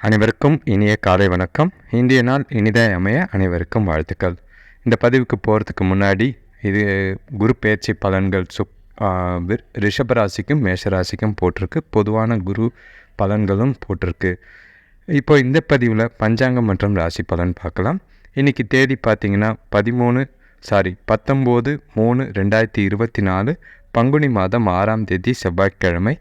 அனைவருக்கும் இனிய காலை வணக்கம். இன்றைய நாள் இனிதாய் அமைய அனைவருக்கும் வாழ்த்துக்கள். இந்த பதிவுக்கு போகிறதுக்கு முன்னாடி இது குரு பெயர்ச்சி பலன்கள் ரிஷபராசிக்கும் மேஷராசிக்கும் போட்டிருக்கு. பொதுவான குரு பலன்களும் போட்டிருக்கு. இப்போ இந்த பதிவில் பஞ்சாங்கம் மற்றும் ராசி பலன் பார்க்கலாம். இன்றைக்கி தேதி பார்த்திங்கன்னா 19/3/2024 பங்குனி மாதம் 6ஆம் தேதி செவ்வாய்க்கிழமை,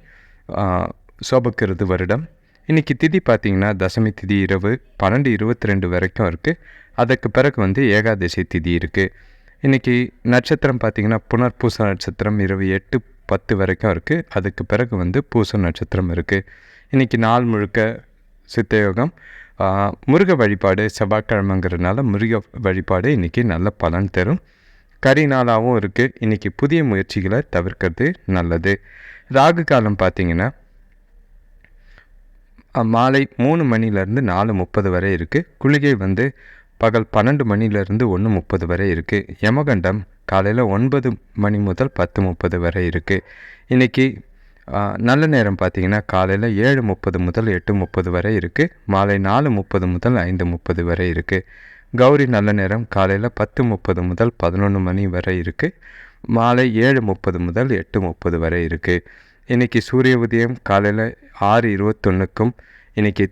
சோபக்கிருது வருடம். இன்றைக்கி திதி பார்த்திங்கன்னா தசமி திதி இரவு 12:22 வரைக்கும் இருக்குது. அதுக்கு பிறகு ஏகாதசி திதி இருக்குது. இன்றைக்கி நட்சத்திரம் பார்த்திங்கன்னா புனர்பூச நட்சத்திரம் இரவு 8:10 வரைக்கும் இருக்குது. அதுக்கு பிறகு பூச நட்சத்திரம் இருக்குது. இன்றைக்கி நாள் முழுக்க சித்தயோகம். முருக வழிபாடு செவ்வாய்க்கிழமைங்கிறதுனால முருக வழிபாடு இன்றைக்கி நல்ல பலன் தரும். கரி நாளாகவும் இருக்குது. இன்றைக்கி புதிய முயற்சிகளை தவிர்க்கிறது நல்லது. ராகு காலம் பார்த்திங்கன்னா மாலை 3 மணிலேருந்து 4:30 வரை இருக்குது. குளிகை பகல் 12 மணிலேருந்து 1:30 வரை இருக்குது. யமகண்டம் காலையில் 9 மணி முதல் 10:30 வரை இருக்குது. இன்றைக்கி நல்ல நேரம் பார்த்திங்கன்னா காலையில் 7:30 முதல் 8:30 வரை இருக்குது. மாலை 4:30 முதல் 5:30 வரை இருக்குது. கௌரி நல்ல நேரம் காலையில் 10:30 முதல் 11 மணி வரை இருக்குது. மாலை 7:30 முதல் 8:30 வரை இருக்குது. இன்றைக்கி சூரிய உதயம் காலையில் 6:21க்கும். இன்றைக்கி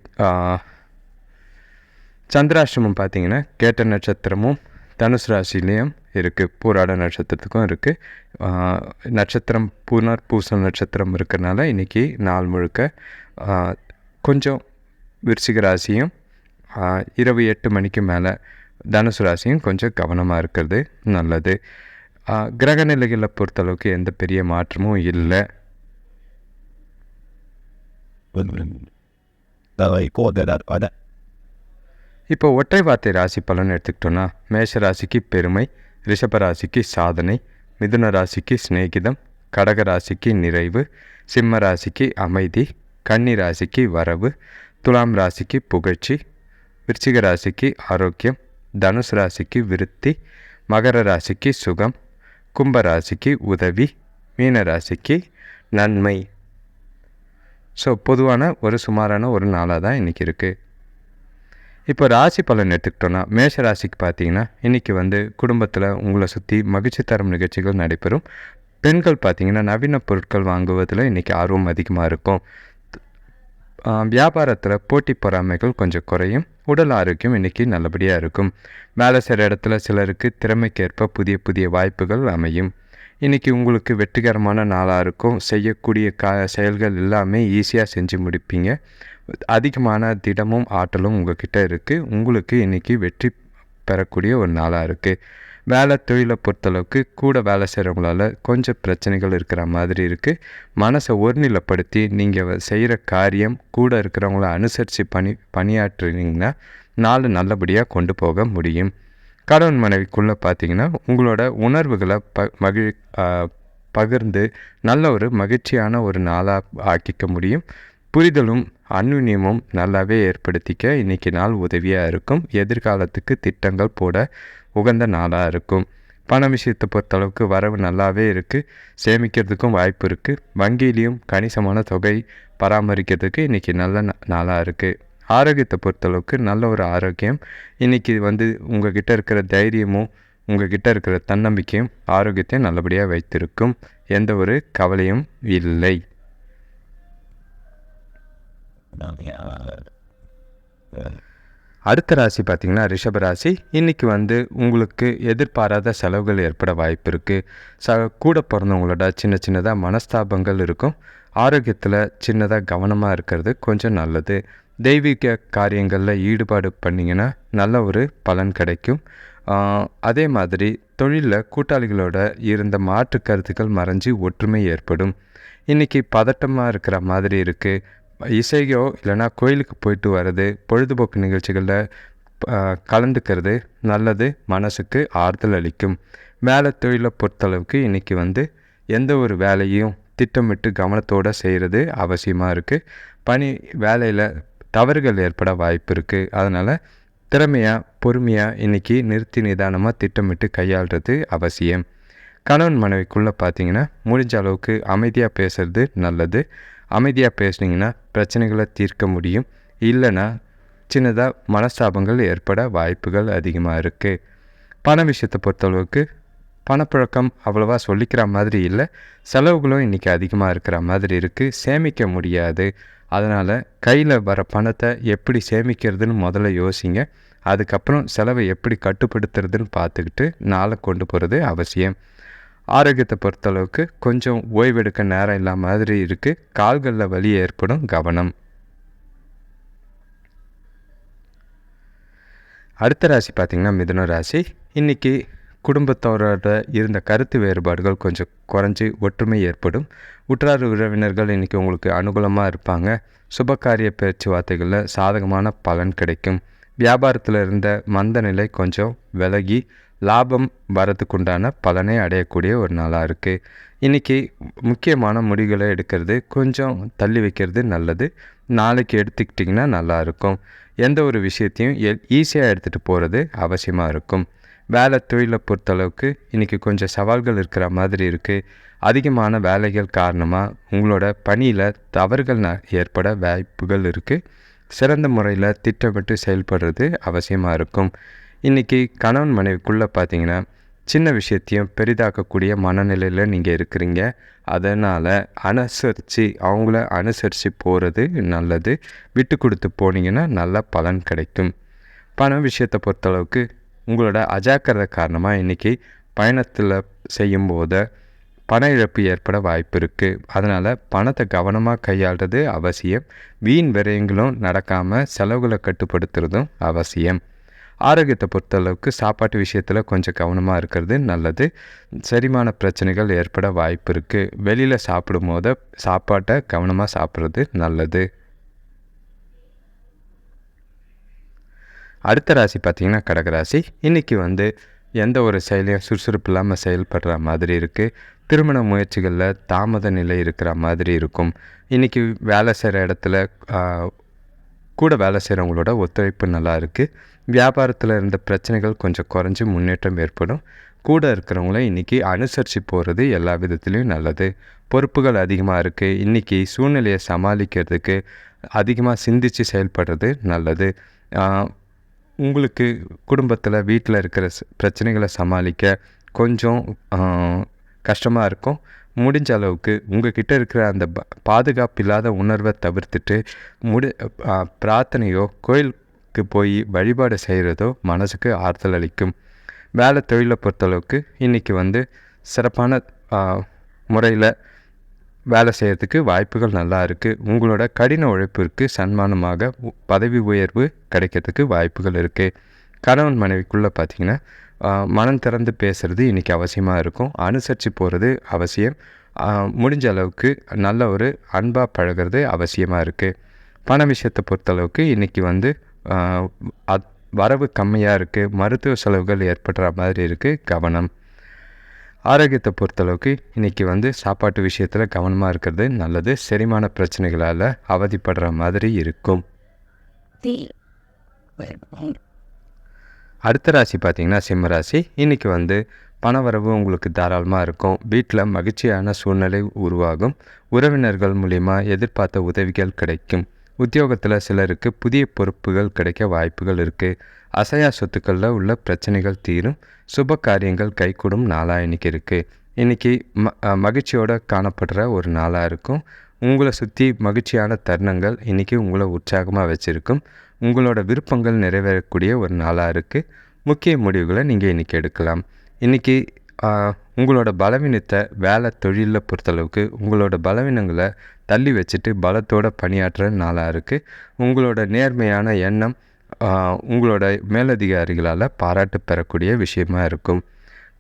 சந்திராஷ்டமம் பார்த்திங்கன்னா கேட்ட நட்சத்திரமும் தனுசு ராசிலையும் இருக்குது. பூராட நட்சத்திரத்துக்கும் இருக்குது. நட்சத்திரம் புனர்பூச நட்சத்திரம் இருக்கிறனால இன்றைக்கி நாள் முழுக்க கொஞ்சம் விருச்சிக ராசியும் இரவு 8 மணிக்கு மேலே தனுசு ராசியும் கொஞ்சம் கவனமாக இருக்கிறது நல்லது. கிரக நிலைகளை பொறுத்தளவுக்கு எந்த பெரிய மாற்றமும் இல்லை. இப்போ ஒற்றை வார்த்தை ராசி பலன் எடுத்துக்கிட்டோன்னா மேஷ ராசிக்கு பெருமை, ரிஷப ராசிக்கு சாதனை, மிதுன ராசிக்கு சிநேகிதம், கடக ராசிக்கு நிறைவு, சிம்ம ராசிக்கு அமைதி, கன்னி ராசிக்கு வரவு, துலாம் ராசிக்கு புகழ்ச்சி, விருச்சிக ராசிக்கு ஆரோக்கியம், தனுசு ராசிக்கு விருத்தி, மகர ராசிக்கு சுகம், கும்ப ராசிக்கு உதவி, மீன ராசிக்கு நன்மை. ஸோ பொதுவான ஒரு சுமாரான ஒரு நாளாக தான் இன்றைக்கி இருக்குது. இப்போ ராசி பலன் எடுத்துக்கிட்டோன்னா மேஷ ராசிக்கு பார்த்திங்கன்னா இன்றைக்கி குடும்பத்தில் உங்களை சுற்றி மகிழ்ச்சி தரும் நிகழ்ச்சிகள் நடைபெறும். பெண்கள் பார்த்திங்கன்னா நவீன பொருட்கள் வாங்குவதில் இன்றைக்கி ஆர்வம் அதிகமாக இருக்கும். வியாபாரத்தில் போட்டி பொறாமைகள் கொஞ்சம் குறையும். உடல் ஆரோக்கியம் இன்றைக்கி நல்லபடியாக இருக்கும். வேலை செய்கிற இடத்துல சிலருக்கு திறமைக்கேற்ப புதிய புதிய வாய்ப்புகள் அமையும். இன்றைக்கி உங்களுக்கு வெற்றிகரமான நாளாக இருக்கும். செய்யக்கூடிய செயல்கள் எல்லாமே ஈஸியாக செஞ்சு முடிப்பீங்க. அதிகமான திடமும் ஆற்றலும் உங்கள்கிட்ட இருக்குது. உங்களுக்கு இன்றைக்கி வெற்றி பெறக்கூடிய ஒரு நாளாக இருக்குது. வேலை தொழிலை பொறுத்தளவுக்கு கூட வேலை செய்கிறவங்களால கொஞ்சம் பிரச்சனைகள் இருக்கிற மாதிரி இருக்குது. மனசை ஒருநிலைப்படுத்தி நீங்கள் செய்கிற காரியம் கூட இருக்கிறவங்கள அனுசரித்து பணியாற்றுனீங்கன்னா நாள் நல்லபடியாக கொண்டு போக முடியும். கணவன் மனைவிக்குள்ளே பார்த்திங்கன்னா உங்களோட உணர்வுகளை பகிர்ந்து நல்ல ஒரு மகிழ்ச்சியான ஒரு நாளாக ஆக்கிக்க முடியும். புரிதலும் அந்யுன்யமும் நல்லாவே ஏற்படுத்திக்க இன்றைக்கி நாள் உதவியாக இருக்கும். எதிர்காலத்துக்கு திட்டங்கள் போட உகந்த நாளாக இருக்கும். பண விஷயத்தை பொறுத்தளவுக்கு வரவு நல்லாவே இருக்குது. சேமிக்கிறதுக்கும் வாய்ப்பு இருக்குது. வங்கியிலையும் கணிசமான தொகை பராமரிக்கிறதுக்கு இன்றைக்கி நல்ல நாளாக இருக்குது. ஆரோக்கியத்தை பொறுத்தளவுக்கு நல்ல ஒரு ஆரோக்கியம். இன்றைக்கி உங்கள்கிட்ட இருக்கிற தைரியமும் உங்கள்கிட்ட இருக்கிற தன்னம்பிக்கையும் ஆரோக்கியத்தையும் நல்லபடியாக வைத்திருக்கும். எந்த ஒரு கவலையும் இல்லை. அடுத்த ராசி பார்த்திங்கன்னா ரிஷப ராசி. இன்றைக்கி உங்களுக்கு எதிர்பாராத செலவுகள் ஏற்பட வாய்ப்பு இருக்குது. கூட பிறந்தவங்களோட சின்னதாக மனஸ்தாபங்கள் இருக்கும். ஆரோக்கியத்தில் சின்னதாக கவனமாக இருக்கிறது கொஞ்சம் நல்லது. தெய்வீக காரியங்களில் ஈடுபாடு பண்ணிங்கன்னா நல்ல ஒரு பலன் கிடைக்கும். அதே மாதிரி தொழிலில் கூட்டாளிகளோட இருந்த மாற்று கருத்துக்கள் மறைஞ்சி ஒற்றுமை ஏற்படும். இன்றைக்கி பதட்டமாக இருக்கிற மாதிரி இருக்குது. இசையோ இல்லைனா கோயிலுக்கு போயிட்டு வர்றது, பொழுதுபோக்கு நிகழ்ச்சிகளில் கலந்துக்கிறது நல்லது. மனசுக்கு ஆறுதல் அளிக்கும். வேலை தொழிலை பொறுத்தளவுக்கு இன்றைக்கி எந்த ஒரு வேலையும் திட்டமிட்டு கவனத்தோடு செய்கிறது அவசியமாக இருக்குது. வேலையில் தவறுகள் ஏற்பட வாய்ப்பு இருக்குது. அதனால் திறமையாக பொறுமையாக இன்றைக்கி நிறுத்தி நிதானமாக திட்டமிட்டு கையாளுறது அவசியம். கணவன் மனைவிக்குள்ளே பார்த்திங்கன்னா முடிஞ்ச அளவுக்கு அமைதியாக பேசுகிறது நல்லது. அமைதியாக பேசுனீங்கன்னா பிரச்சனைகளை தீர்க்க முடியும். இல்லைன்னா சின்னதாக மனஸ்தாபங்கள் ஏற்பட வாய்ப்புகள் அதிகமாக இருக்குது. பண விஷயத்தை பொறுத்தளவுக்கு பணப்புழக்கம் அவ்வளோவா சொல்லிக்கிற மாதிரி இல்லை. செலவுகளும் இன்றைக்கி அதிகமாக இருக்கிற மாதிரி இருக்குது. சேமிக்க முடியாது. அதனால் கையில் வர பணத்தை எப்படி சேமிக்கிறதுன்னு முதல்ல யோசிங்க. அதுக்கப்புறம் செலவை எப்படி கட்டுப்படுத்துறதுன்னு பார்த்துக்கிட்டு நாளை கொண்டு போகிறது அவசியம். ஆரோக்கியத்தை பொறுத்தளவுக்கு கொஞ்சம் ஓய்வெடுக்க நேரம் இல்லாத மாதிரி இருக்குது. கால்களில் வலி ஏற்படும், கவனம். அடுத்த ராசி பார்த்திங்கன்னா மிதுன ராசி. இன்றைக்கி குடும்பத்தோரோட இருந்த கருத்து வேறுபாடுகள் கொஞ்சம் குறைஞ்சி ஒற்றுமை ஏற்படும். உற்றார் உறவினர்கள் இன்றைக்கி உங்களுக்கு அனுகூலமாக இருப்பாங்க. சுபகாரிய பேச்சுவார்த்தைகளில் சாதகமான பலன் கிடைக்கும். வியாபாரத்தில் இருந்த மந்த நிலை கொஞ்சம் விலகி லாபம் வரதுக்குண்டான பலனை அடையக்கூடிய ஒரு நாளாக இருக்குது. இன்றைக்கி முக்கியமான முடிவுகளை எடுக்கிறது கொஞ்சம் தள்ளி வைக்கிறது நல்லது. நாளைக்கு எடுத்துக்கிட்டிங்கன்னா நல்லாயிருக்கும். எந்த ஒரு விஷயத்தையும் ஈஸியாக எடுத்துகிட்டு போகிறது அவசியமாக இருக்கும். வேலை தொழிலை பொறுத்தளவுக்கு இன்றைக்கி கொஞ்சம் சவால்கள் இருக்கிற மாதிரி இருக்குது. அதிகமான வேலைகள் காரணமாக உங்களோட பணியில் தவறுகள் ஏற்பட வாய்ப்புகள் இருக்குது. சிறந்த முறையில் திட்டமிட்டு செயல்படுறது அவசியமாக இருக்கும். இன்றைக்கி கணவன் மனைவிக்குள்ளே பார்த்திங்கன்னா சின்ன விஷயத்தையும் பெரிதாக்கக்கூடிய மனநிலையில் நீங்கள் இருக்கிறீங்க. அதனால் அவங்கள அனுசரித்து போகிறது நல்லது. விட்டு கொடுத்து போனீங்கன்னா நல்ல பலன் கிடைக்கும். பண விஷயத்தை பொறுத்தளவுக்கு உங்களோட அஜாக்கிரதை காரணமாக இன்றைக்கி பயணத்தில் செய்யும்போது பண இழப்பு ஏற்பட வாய்ப்பு இருக்குது. அதனால் பணத்தை கவனமாக கையாளுறது அவசியம். வீண் விரயங்களும் நடக்காமல் செலவுகளை கட்டுப்படுத்துறதும் அவசியம். ஆரோக்கியத்தை பொறுத்தளவுக்கு சாப்பாட்டு விஷயத்தில் கொஞ்சம் கவனமாக இருக்கிறது நல்லது. செரிமான பிரச்சனைகள் ஏற்பட வாய்ப்பு இருக்குது. வெளியில் சாப்பிடும் போது சாப்பாட்டை கவனமாக சாப்பிட்றது நல்லது. அடுத்த ராசி பார்த்திங்கன்னா கடகராசி. இன்றைக்கி எந்த ஒரு செயலையும் சுறுசுறுப்பு இல்லாமல் செயல்படுற மாதிரி இருக்குது. திருமண முயற்சிகளில் தாமத நிலை இருக்கிற மாதிரி இருக்கும். இன்றைக்கி வேலை செய்கிற இடத்துல கூட வேலை செய்கிறவங்களோட ஒத்துழைப்பு நல்லா இருக்குது. வியாபாரத்தில் இருந்த பிரச்சனைகள் கொஞ்சம் குறைஞ்சி முன்னேற்றம் ஏற்படும். கூட இருக்கிறவங்கள இன்றைக்கி அனுசரித்து போகிறது எல்லா விதத்துலேயும் நல்லது. பொறுப்புகள் அதிகமாக இருக்குது. இன்றைக்கி சூழ்நிலையை சமாளிக்கிறதுக்கு அதிகமாக சிந்தித்து செயல்படுறது நல்லது. உங்களுக்கு குடும்பத்தில் வீட்டில் இருக்கிற பிரச்சனைகளை சமாளிக்க கொஞ்சம் கஷ்டமாக இருக்கும். முடிஞ்ச அளவுக்கு உங்கள்கிட்ட இருக்கிற அந்த பாதுகாப்பு இல்லாத உணர்வை தவிர்த்துட்டு பிரார்த்தனையோ கோயிலுக்கு போய் வழிபாடு செய்கிறதோ மனசுக்கு ஆறுதல் அளிக்கும். வேலை தொழிலை பொறுத்தளவுக்கு இன்றைக்கி சிறப்பான முறையில் வேலை செய்கிறதுக்கு வாய்ப்புகள் நல்லா இருக்குது. உங்களோட கடின உழைப்பிற்கு சன்மானமாக பதவி உயர்வு கிடைக்கிறதுக்கு வாய்ப்புகள் இருக்குது. கணவன் மனைவிக்குள்ளே பார்த்திங்கன்னா மனம் திறந்து பேசுகிறது இன்றைக்கி அவசியமாக இருக்கும். அனுசரித்து போகிறது அவசியம். முடிஞ்ச அளவுக்கு நல்ல ஒரு அன்பாக பழகிறது அவசியமாக இருக்குது. பண விஷயத்தை பொறுத்தளவுக்கு இன்றைக்கி வரவு கம்மியாக இருக்குது. மருத்துவ செலவுகள் ஏற்படுற மாதிரி இருக்குது, கவனம். ஆரோக்கியத்தை பொறுத்தளவுக்கு இன்றைக்கி சாப்பாட்டு விஷயத்தில் கவனமாக இருக்கிறது நல்லது. செரிமான பிரச்சனைகளால் அவதிப்படுற மாதிரி இருக்கும். அடுத்த ராசி பார்த்திங்கன்னா சிம்ம ராசி. இன்றைக்கி பணவரவு உங்களுக்கு தாராளமாக இருக்கும். வீட்டில் மகிழ்ச்சியான சூழ்நிலை உருவாகும். உறவினர்கள் மூலிமா எதிர்பார்த்த உதவிகள் கிடைக்கும். உத்தியோகத்தில் சிலருக்கு புதிய பொறுப்புகள் கிடைக்க வாய்ப்புகள் இருக்குது. அசையா சொத்துக்களில் உள்ள பிரச்சனைகள் தீரும். சுப காரியங்கள் கைகூடும் நாளாக இன்றைக்கி இருக்குது. இன்றைக்கி மகிழ்ச்சியோடு காணப்படுற ஒரு நாளாக இருக்கும். உங்களை சுற்றி மகிழ்ச்சியான தருணங்கள் இன்றைக்கி உங்களை உற்சாகமாக வச்சுருக்கும். உங்களோட விருப்பங்கள் நிறைவேறக்கூடிய ஒரு நாளாக இருக்குது. முக்கிய முடிவுகளை நீங்கள் இன்றைக்கி எடுக்கலாம். இன்றைக்கி உங்களோட பலவீனத்தை வேலை தொழிலில் பொறுத்தளவுக்கு உங்களோட பலவீனங்களை தள்ளி வச்சுட்டு பலத்தோடு பணியாற்றுற நாளாக இருக்குது. உங்களோட நேர்மையான எண்ணம் உங்களோட மேலதிகாரிகளால் பாராட்டு பெறக்கூடிய விஷயமாக இருக்கும்.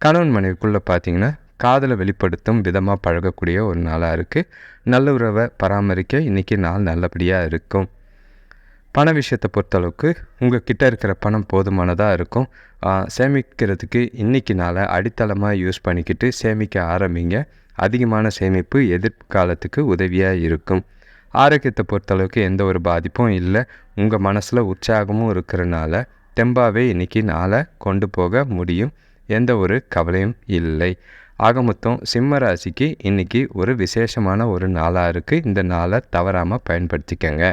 கணவன் மனைவிக்குள்ளே பார்த்திங்கன்னா காதலை வெளிப்படுத்தும் விதமாக பழகக்கூடிய ஒரு நாளாக இருக்குது. நல்ல உறவை பராமரிக்க இன்றைக்கி நாள் நல்லபடியாக இருக்கும். பண விஷயத்தை பொறுத்தளவுக்கு உங்கள் கிட்டே இருக்கிற பணம் போதுமானதாக இருக்கும். சேமிக்கிறதுக்கு இன்றைக்கி நாளை அடித்தளமாக யூஸ் பண்ணிக்கிட்டு சேமிக்க ஆரம்பிங்க. அதிகமான சேமிப்பு எதிர்காலத்துக்கு உதவியாக இருக்கும். ஆரோக்கியத்தை பொறுத்தளவுக்கு எந்த ஒரு பாதிப்பும் இல்லை. உங்கள் மனசில் உற்சாகமும் இருக்கிறனால தெம்பாகவே இன்றைக்கி நாளை கொண்டு போக முடியும். எந்த ஒரு கவலையும் இல்லை. ஆக மொத்தம் சிம்ம ராசிக்கு இன்றைக்கி ஒரு விசேஷமான ஒரு நாளாக இருக்குது. இந்த நாளை தவறாமல் பயன்படுத்திக்கங்க.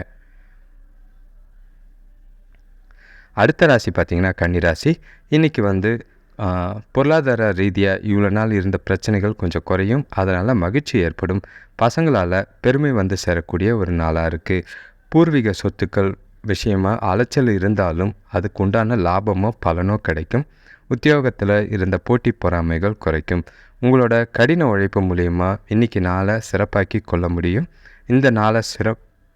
அடுத்த ராசி பார்த்திங்கன்னா கன்னிராசி. இன்றைக்கி வந்து பொருளாதார ரீதியாக இவ்வளோ நாள் இருந்த பிரச்சனைகள் கொஞ்சம் குறையும். அதனால் மகிழ்ச்சி ஏற்படும். பசங்களால் பெருமை வந்து சேரக்கூடிய ஒரு நாளாக இருக்குது. பூர்வீக சொத்துக்கள் விஷயமாக அலைச்சல் இருந்தாலும் அதுக்கு உண்டான லாபமோ பலனோ கிடைக்கும். உத்தியோகத்தில் இருந்த போட்டி பொறாமைகள் குறைக்கும். உங்களோட கடின உழைப்பு மூலயமா இன்றைக்கி நாளை சிறப்பாக்கி கொள்ள முடியும். இந்த நாளை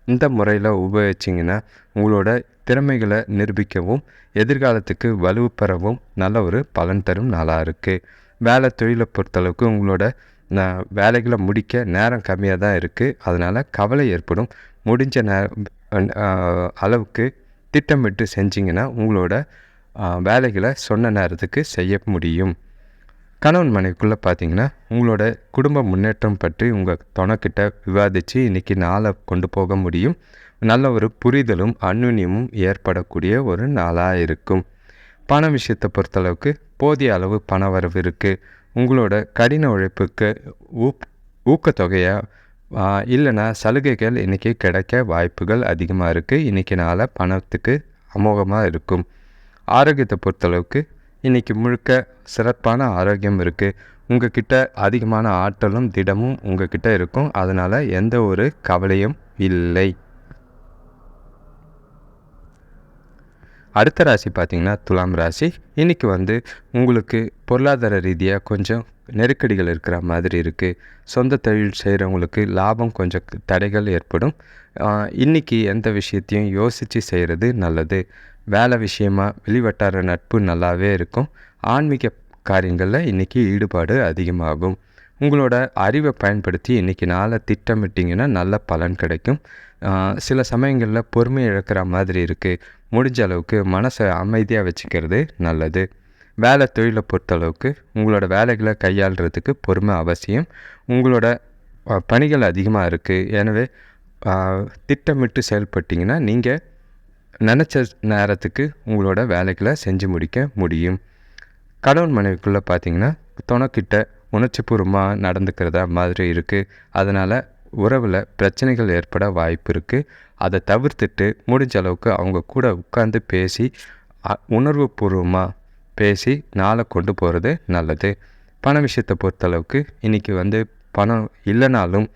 இந்த முறையில் உபயோகிச்சிங்கன்னா உங்களோட திறமைகளை நிரூபிக்கவும் எதிர்காலத்துக்கு வலு பெறவும் நல்ல ஒரு பலன் தரும் நாளாக இருக்குது. வேலை தொழிலை பொறுத்தளவுக்கு உங்களோட வேலைகளை முடிக்க நேரம் கம்மியாக தான் இருக்குது. அதனால் கவலை ஏற்படும். முடிஞ்ச அளவுக்கு திட்டமிட்டு செஞ்சிங்கன்னா உங்களோட வேலைகளை சொன்ன நேரத்துக்கு செய்ய முடியும். கணவன் மனைவிக்குள்ளே பார்த்தீங்கன்னா உங்களோட குடும்ப முன்னேற்றம் பற்றி உங்கள் துணைக்கிட்ட விவாதித்து இன்றைக்கி நாளை கொண்டு போக முடியும். நல்ல ஒரு புரிதலும் அந்யுன்யமும் ஏற்படக்கூடிய ஒரு நாளாக இருக்கும். பண விஷயத்தை பொறுத்தளவுக்கு போதிய அளவு பண வரவு இருக்குது. உங்களோட கடின உழைப்புக்கு ஊக்கத்தொகையாக இல்லைன்னா சலுகைகள் இன்றைக்கி கிடைக்க வாய்ப்புகள் அதிகமாக இருக்குது. இன்றைக்கி நாளை பணத்துக்கு அமோகமாக இருக்கும். ஆரோக்கியத்தை பொறுத்தளவுக்கு இன்றைக்கி முழுக்க சிறப்பான ஆரோக்கியம் இருக்குது. உங்கள் கிட்ட அதிகமான ஆற்றலும் திடமும் உங்கள் கிட்ட இருக்கும். அதனால் எந்த ஒரு கவலையும் இல்லை. அடுத்த ராசி பார்த்திங்கன்னா துலாம் ராசி. இன்றைக்கி வந்து உங்களுக்கு பொருளாதார ரீதியாக கொஞ்சம் நெருக்கடிகள் இருக்கிற மாதிரி இருக்குது. சொந்த தொழில் செய்கிறவங்களுக்கு லாபம் கொஞ்சம் தடைகள் ஏற்படும். இன்றைக்கி எந்த விஷயத்தையும் யோசித்து செய்கிறது நல்லது. வேலை விஷயமாக வெளிவட்டார நட்பு நல்லாவே இருக்கும். ஆன்மீக காரியங்களில் இன்றைக்கி ஈடுபாடு அதிகமாகும். உங்களோட அறிவை பயன்படுத்தி இன்றைக்கி நாளை திட்டமிட்டிங்கன்னா நல்ல பலன் கிடைக்கும். சில சமயங்களில் பொறுமை இழக்கிற மாதிரி இருக்குது. முடிஞ்ச அளவுக்கு மனசை அமைதியாக வச்சுக்கிறது நல்லது. வேலை தொழிலை பொறுத்தளவுக்கு உங்களோட வேலைகளை கையாளுறதுக்கு பொறுமை அவசியம். உங்களோட பணிகள் அதிகமாக இருக்குது. எனவே திட்டமிட்டு செயல்பட்டிங்கன்னா நீங்கள் நினச்ச நேரத்துக்கு உங்களோட வேலைகளை செஞ்சு முடிக்க முடியும். கணவன் மனைவிக்குள்ளே பார்த்திங்கன்னா துணைக்கிட்ட உணர்ச்சிபூர்வமாக நடந்துக்கிறதா மாதிரி இருக்குது. அதனால் உறவில் பிரச்சனைகள் ஏற்பட வாய்ப்பு இருக்குது. அதை தவிர்த்துட்டு முடிஞ்ச அளவுக்கு அவங்க கூட உட்காந்து பேசி உணர்வு பூர்வமாக பேசி நாளை கொண்டு போகிறது நல்லது. பண விஷயத்தை பொறுத்தளவுக்கு இன்றைக்கி வந்து பணம் இல்லைனாலும்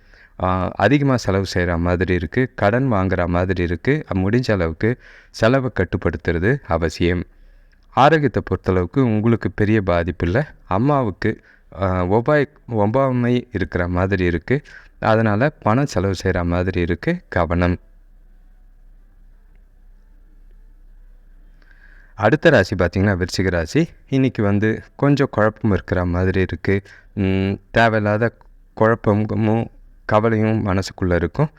அதிகமாக செலவு செய்கிற மாதிரி இருக்குது. கடன் வாங்குகிற மாதிரி இருக்குது. முடிஞ்ச அளவுக்கு செலவை கட்டுப்படுத்துறது அவசியம். ஆரோக்கியத்தை பொறுத்தளவுக்கு உங்களுக்கு பெரிய பாதிப்பு இல்லை. அம்மாவுக்கு ஒவ்வாமை இருக்கிற மாதிரி இருக்குது. அதனால் பணம் செலவு செய்கிற மாதிரி இருக்குது. கவனம். அடுத்த ராசி பார்த்திங்கன்னா விருச்சிக ராசி. இன்றைக்கி வந்து கொஞ்சம் குழப்பம் இருக்கிற மாதிரி இருக்குது. தேவையில்லாத குழப்பமும் கவலையும் மனசுக்குள்ளே இருக்கும்.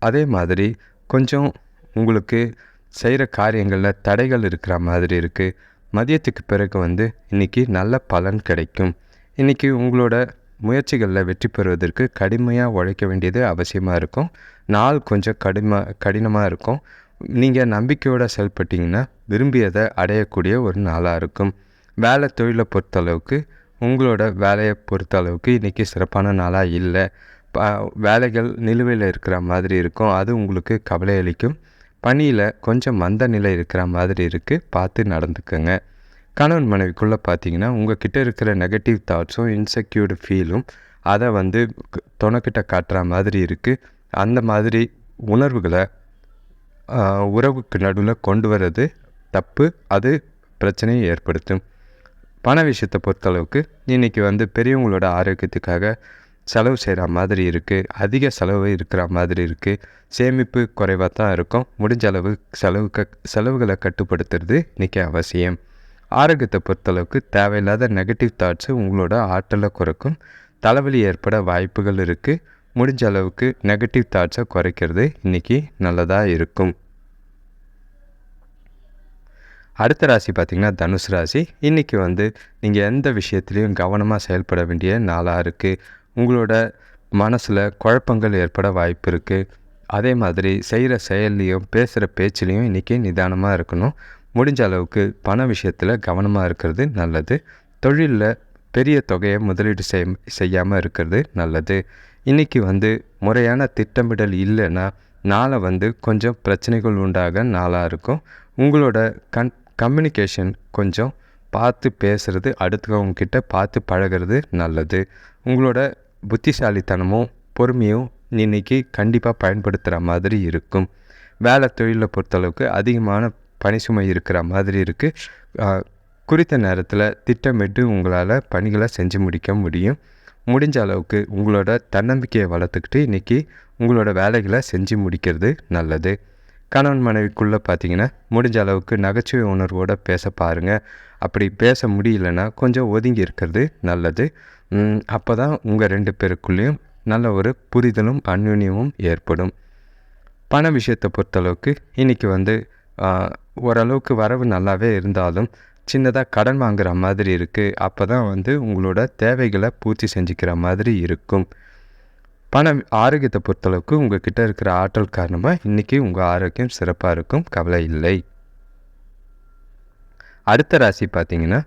அதே மாதிரி கொஞ்சம் உங்களுக்கு செய்கிற காரியங்களில் தடைகள் இருக்கிற மாதிரி இருக்குது. மதியத்துக்கு பிறகு வந்து இன்றைக்கி நல்ல பலன் கிடைக்கும். இன்றைக்கி உங்களோட முயற்சிகளில் வெற்றி பெறுவதற்கு கடுமையாக உழைக்க வேண்டியது அவசியமாக இருக்கும். நாள் கொஞ்சம் கடினமாக இருக்கும். நீங்கள் நம்பிக்கையோடு செயல்பட்டிங்கன்னா விரும்பியதை அடையக்கூடிய ஒரு நாளாக இருக்கும். வேலை தொழிலை பொறுத்தளவுக்கு உங்களோட வேலையை பொறுத்தளவுக்கு இன்றைக்கி சிறப்பான நாளாக இல்லை. வேலைகள் நிலுவையில் இருக்கிற மாதிரி இருக்கும். அது உங்களுக்கு கவலை அளிக்கும். பணியில் கொஞ்சம் மந்த நிலை இருக்கிற மாதிரி இருக்குது. பார்த்து நடந்துக்கங்க. கணவன் மனைவிக்குள்ளே பார்த்தீங்கன்னா உங்கள்கிட்ட இருக்கிற நெகட்டிவ் தாட்ஸும் இன்செக்யூர்டு ஃபீலும் அதை வந்து துணைக்கிட்ட காட்டுற மாதிரி இருக்குது. அந்த மாதிரி உணர்வுகளை உறவுக்கு நடுவில் கொண்டு வர்றது தப்பு. அது பிரச்சனையை ஏற்படுத்தும். பண விஷயத்தை பொறுத்தளவுக்கு இன்றைக்கி வந்து பெரியவங்களோட ஆரோக்கியத்துக்காக செலவு செய்கிற மாதிரி இருக்குது. அதிக செலவு இருக்கிற மாதிரி இருக்குது. சேமிப்பு குறைவாக தான் இருக்கும். முடிஞ்ச அளவு செலவுகளை கட்டுப்படுத்துறது இன்றைக்கி அவசியம். ஆரோக்கியத்தை பொறுத்தளவுக்கு தேவையில்லாத நெகட்டிவ் தாட்ஸு உங்களோட ஆற்றலை குறைக்கும். தலைவலி ஏற்பட வாய்ப்புகள் இருக்குது. முடிஞ்ச அளவுக்கு நெகட்டிவ் தாட்ஸை குறைக்கிறது இன்றைக்கி நல்லதாக இருக்கும். அடுத்த ராசி பார்த்திங்கன்னா தனுசு ராசி. இன்றைக்கி வந்து நீங்கள் எந்த விஷயத்துலையும் கவனமாக செயல்பட வேண்டிய நாளாக இருக்குது. உங்களோட மனசில் குழப்பங்கள் ஏற்பட வாய்ப்பு இருக்குது. அதே மாதிரி செய்கிற செயல்லையும் பேசுகிற பேச்சிலையும் இன்றைக்கி நிதானமாக இருக்கணும். முடிஞ்ச அளவுக்கு பண விஷயத்தில் கவனமாக இருக்கிறது நல்லது. தொழிலில் பெரிய தொகையை முதலீடு செய்யாமல் இருக்கிறது நல்லது. இன்றைக்கி வந்து முறையான திட்டமிடல் இல்லைன்னா நாளை வந்து கொஞ்சம் பிரச்சனைகள் உண்டாக நாளாக இருக்கும். உங்களோட கம்யூனிகேஷன் கொஞ்சம் பார்த்து பேசுகிறது, அடுத்தவங்க கிட்ட பார்த்து பழகிறது நல்லது. உங்களோட புத்திசாலித்தனமும் பொறுமையும் இன்றைக்கி கண்டிப்பாக பயன்படுத்துகிற மாதிரி இருக்கும். வேலை தொழிலை பொறுத்தளவுக்கு அதிகமான பணிசுமை இருக்கிற மாதிரி இருக்குது. குறித்த நேரத்தில் திட்டமிட்டு உங்களால் பணிகளை செஞ்சு முடிக்க முடியும். முடிஞ்ச அளவுக்கு உங்களோட தன்னம்பிக்கையை வளர்த்துக்கிட்டு இன்றைக்கி உங்களோட வேலைகளை செஞ்சு முடிக்கிறது நல்லது. கணவன் மனைவிக்குள்ளே பார்த்தீங்கன்னா முடிஞ்ச அளவுக்கு நகைச்சுவை உணர்வோடு பேச பாருங்கள். அப்படி பேச முடியலன்னா கொஞ்சம் ஒதுங்கி இருக்கிறது நல்லது. அப்போ தான் உங்கள் 2 பேருக்குள்ளேயும் நல்ல ஒரு புரிதலும் அந்யோன்யமும் ஏற்படும். பண விஷயத்தை பொறுத்தளவுக்கு இன்றைக்கி வந்து ஓரளவுக்கு வரவு நல்லாவே இருந்தாலும் சின்னதாக கடன் வாங்குகிற மாதிரி இருக்குது. அப்போ தான் வந்து உங்களோட தேவைகளை பூர்த்தி செஞ்சுக்கிற மாதிரி இருக்கும். ஆரோக்கியத்தை பொறுத்தளவுக்கு உங்கள் கிட்ட இருக்கிற ஆற்றல் காரணமாக இன்றைக்கி உங்கள் ஆரோக்கியம் சிறப்பாக இருக்கும், கவலை இல்லை. அடுத்த ராசி பார்த்திங்கன்னா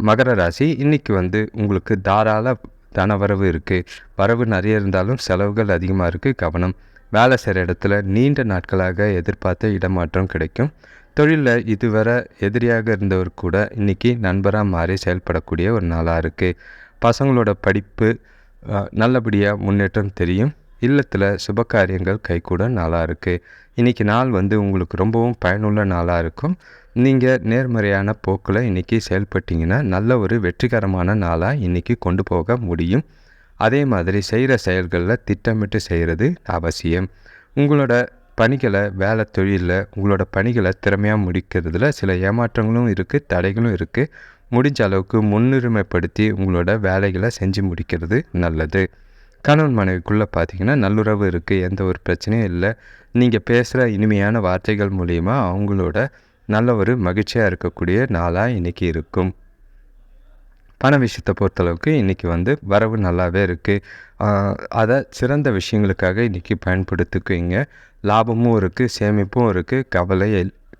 மகர ராசி. இன்றைக்கி வந்து உங்களுக்கு தாராள தனவரவு இருக்குது. வரவு நிறைய இருந்தாலும் செலவுகள் அதிகமாக இருக்குது, கவனம். வேலை செய்கிற இடத்துல நீண்ட நாட்களாக எதிர்பார்த்த இடமாற்றம் கிடைக்கும். தொழிலில் இதுவரை எதிரியாக இருந்தவர் கூட இன்றைக்கி நண்பராக மாறி செயல்படக்கூடிய ஒரு நாளாக இருக்குது. பசங்களோட படிப்பு நல்லபடியாக முன்னேற்றம் தெரியும். இல்லத்தில் சுபகாரியங்கள் கைகூட நாளாக இருக்குது. இன்றைக்கி நாள் வந்து உங்களுக்கு ரொம்பவும் பயனுள்ள நாளாக இருக்கும். நீங்கள் நேர்மறையான போக்கில் இன்றைக்கி செயல்பட்டிங்கன்னா நல்ல ஒரு வெற்றிகரமான நாளாக இன்றைக்கி கொண்டு போக முடியும். அதே மாதிரி செய்கிற செயல்களில் திட்டமிட்டு செய்கிறது அவசியம். உங்களோட பணிகளை வேலை தொழிலில் உங்களோட பணிகளை திறமையாக முடிக்கிறதுல சில ஏமாற்றங்களும் இருக்குது, தடைகளும் இருக்குது. முடிஞ்ச அளவுக்கு முன்னுரிமைப்படுத்தி உங்களோட வேலைகளை செஞ்சு முடிக்கிறது நல்லது. கணவன் மனைவிக்குள்ளே பார்த்திங்கன்னா நல்லுறவு இருக்குது, எந்த ஒரு பிரச்சனையும் இல்லை. நீங்கள் பேசுகிற இனிமையான வார்த்தைகள் மூலிமா அவங்களோட நல்ல ஒரு மகிழ்ச்சியாக இருக்கக்கூடிய நாளாக இன்றைக்கி இருக்கும். பண விஷயத்தை பொறுத்தளவுக்கு இன்றைக்கி வந்து வரவு நல்லாவே இருக்குது. அதை சிறந்த விஷயங்களுக்காக இன்றைக்கி பயன்படுத்திக்குவீங்க. லாபமும் இருக்குது, சேமிப்பும் இருக்குது,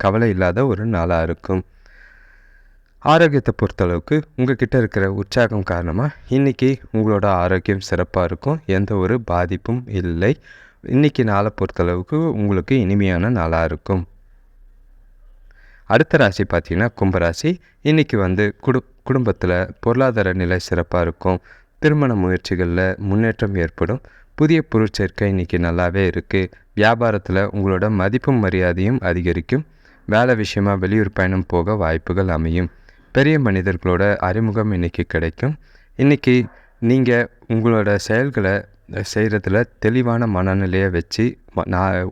கவலை இல்லாத ஒரு நாளாக இருக்கும். ஆரோக்கியத்தை பொறுத்தளவுக்கு உங்கள் கிட்ட இருக்கிற உற்சாகம் காரணமாக இன்றைக்கி உங்களோட ஆரோக்கியம் சிறப்பாக இருக்கும், எந்த ஒரு பாதிப்பும் இல்லை. இன்றைக்கி நாளை பொறுத்தளவுக்கு உங்களுக்கு இனிமையான நாளாக இருக்கும். அடுத்த ராசி பார்த்திங்கன்னா கும்பராசி. இன்றைக்கி வந்து குடும்பத்தில் பொருளாதார நிலை சிறப்பாக இருக்கும். திருமண முயற்சிகளில் முன்னேற்றம் ஏற்படும். புதிய பொருட்சேர்க்கை இன்றைக்கி நல்லாவே இருக்குது. வியாபாரத்தில் உங்களோட மதிப்பும் மரியாதையும் அதிகரிக்கும். வேலை விஷயமாக வெளியூர் பயணம் போக வாய்ப்புகள் அமையும். பெரிய மனிதர்களோட அறிமுகம் இன்றைக்கி கிடைக்கும். இன்றைக்கி நீங்கள் உங்களோட செயல்களை செய்கிறதுல தெளிவான மனநிலையை வச்சு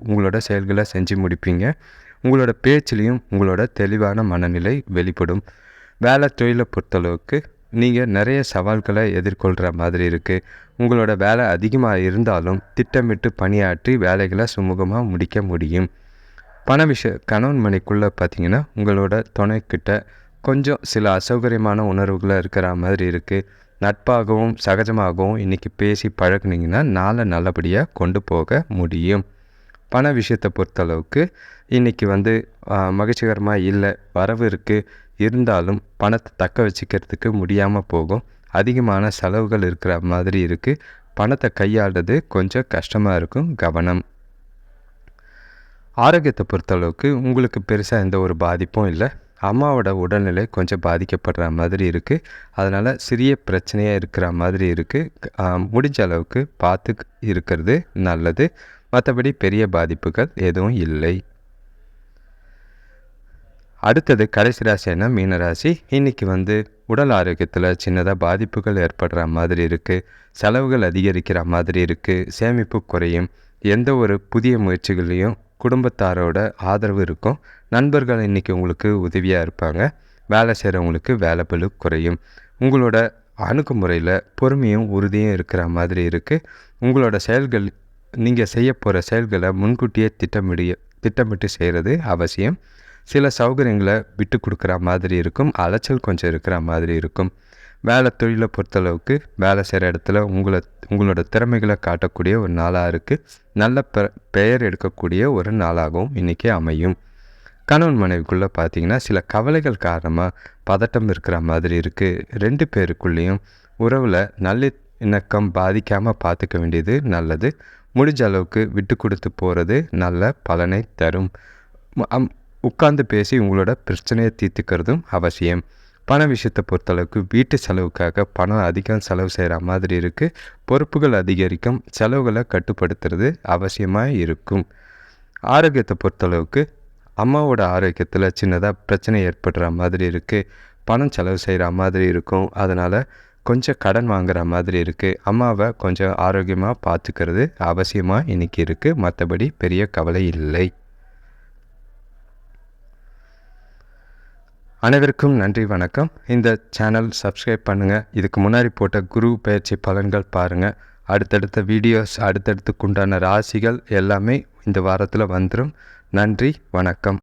உங்களோட செயல்களை செஞ்சு முடிப்பீங்க. உங்களோட பேச்சிலையும் உங்களோட தெளிவான மனநிலை வெளிப்படும். வேலை தொழிலை பொறுத்தளவுக்கு நீங்கள் நிறைய சவால்களை எதிர்கொள்கிற மாதிரி இருக்குது. உங்களோட வேலை அதிகமாக இருந்தாலும் திட்டமிட்டு பணியாற்றி வேலைகளை சுமூகமாக முடிக்க முடியும். கணவன் மனைக்குள்ளே பார்த்திங்கன்னா உங்களோட துணைக்கிட்ட கொஞ்சம் சில அசௌகரியமான உணர்வுகளை இருக்கிற மாதிரி இருக்குது. நட்பாகவும் சகஜமாகவும் இன்றைக்கி பேசி பழகுனீங்கன்னா நாளை நல்லபடியாக கொண்டு போக முடியும். பண விஷயத்தை பொறுத்தளவுக்கு இன்றைக்கி வந்து மகிழ்ச்சிகரமாக இல்லை. வரவு இருக்குது, இருந்தாலும் பணத்தை தக்க வச்சுக்கிறதுக்கு முடியாமல் போகும். அதிகமான செலவுகள் இருக்கிற மாதிரி இருக்குது. பணத்தை கையாளுறது கொஞ்சம் கஷ்டமாக இருக்கும், கவனம். ஆரோக்கியத்தை பொறுத்தளவுக்கு உங்களுக்கு பெருசாக எந்த ஒரு பாதிப்பும் இல்லை. அம்மாவோட உடல்நிலை கொஞ்சம் பாதிக்கப்படுற மாதிரி இருக்குது. அதனால் சிறிய பிரச்சனையாக இருக்கிற மாதிரி இருக்குது. முடிஞ்ச அளவுக்கு பார்த்து இருக்கிறது நல்லது. மற்றபடி பெரிய பாதிப்புகள் எதுவும் இல்லை. அடுத்தது கடைசி ராசினா மீனராசி. இன்றைக்கி வந்து உடல் ஆரோக்கியத்தில் சின்னதாக பாதிப்புகள் ஏற்படுற மாதிரி இருக்குது. செலவுகள் அதிகரிக்கிற மாதிரி இருக்குது. சேமிப்பு குறையும். எந்த ஒரு புதிய முயற்சிகளையும் குடும்பத்தாரோட ஆதரவு இருக்கும். நண்பர்கள் இன்றைக்கி உங்களுக்கு உதவியாக இருப்பாங்க. வேலை செய்கிறவங்களுக்கு வேலை பளு குறையும். உங்களோட அணுகுமுறையில் பொறுமையும் உறுதியும் இருக்கிற மாதிரி இருக்குது. உங்களோட செயல்கள் நீங்கள் செய்ய போகிற செயல்களை முன்கூட்டியே திட்டமிட்டு செய்கிறது அவசியம். சில சௌகரியங்களை விட்டு கொடுக்குற மாதிரி இருக்கும். அலைச்சல் கொஞ்சம் இருக்கிற மாதிரி இருக்கும். வேலை தொழிலை பொறுத்தளவுக்கு வேலை செய்கிற இடத்துல உங்களோட திறமைகளை காட்டக்கூடிய ஒரு நாளாக இருக்குது. நல்ல பெயர் எடுக்கக்கூடிய ஒரு நாளாகவும் இன்றைக்கி அமையும். கணவன் மனைவிக்குள்ளே பார்த்திங்கன்னா சில கவலைகள் காரணமாக பதட்டம் இருக்கிற மாதிரி இருக்குது. 2 பேருக்குள்ளேயும் உறவில் நல்லிணக்கம் பாதிக்காமல் பார்த்துக்க வேண்டியது நல்லது. முடிஞ்ச அளவுக்கு விட்டு கொடுத்து போகிறது நல்ல பலனை தரும். உட்கார்ந்து பேசி உங்களோட பிரச்சனையை தீர்த்துக்கிறதும் அவசியம். பண விஷயத்தை பொறுத்தளவுக்கு வீட்டு செலவுக்காக பணம் அதிகம் செலவு செய்கிற மாதிரி இருக்குது. பொறுப்புகள் அதிகரிக்கும். செலவுகளை கட்டுப்படுத்துறது அவசியமாக இருக்கும். ஆரோக்கியத்தை பொறுத்தளவுக்கு அம்மாவோட ஆரோக்கியத்தில் சின்னதாக பிரச்சனை ஏற்படுற மாதிரி இருக்குது. பணம் செலவு செய்கிற மாதிரி இருக்கும். அதனால் கொஞ்சம் கடன் வாங்குகிற மாதிரி இருக்குது. அம்மாவை கொஞ்சம் ஆரோக்கியமாக பார்த்துக்கிறது அவசியமாக இன்றைக்கி இருக்குது. மற்றபடி பெரிய கவலை இல்லை. அனைவருக்கும் நன்றி, வணக்கம். இந்த சேனல் சப்ஸ்கிரைப் பண்ணுங்கள். இதுக்கு முன்னாடி போட்ட குரு பயிற்சி பலன்கள் பாருங்கள். அடுத்தடுத்த வீடியோஸ், அடுத்தடுத்துக்குண்டான ராசிகள் எல்லாமே இந்த வாரத்தில் வந்துடும். நன்றி, வணக்கம்.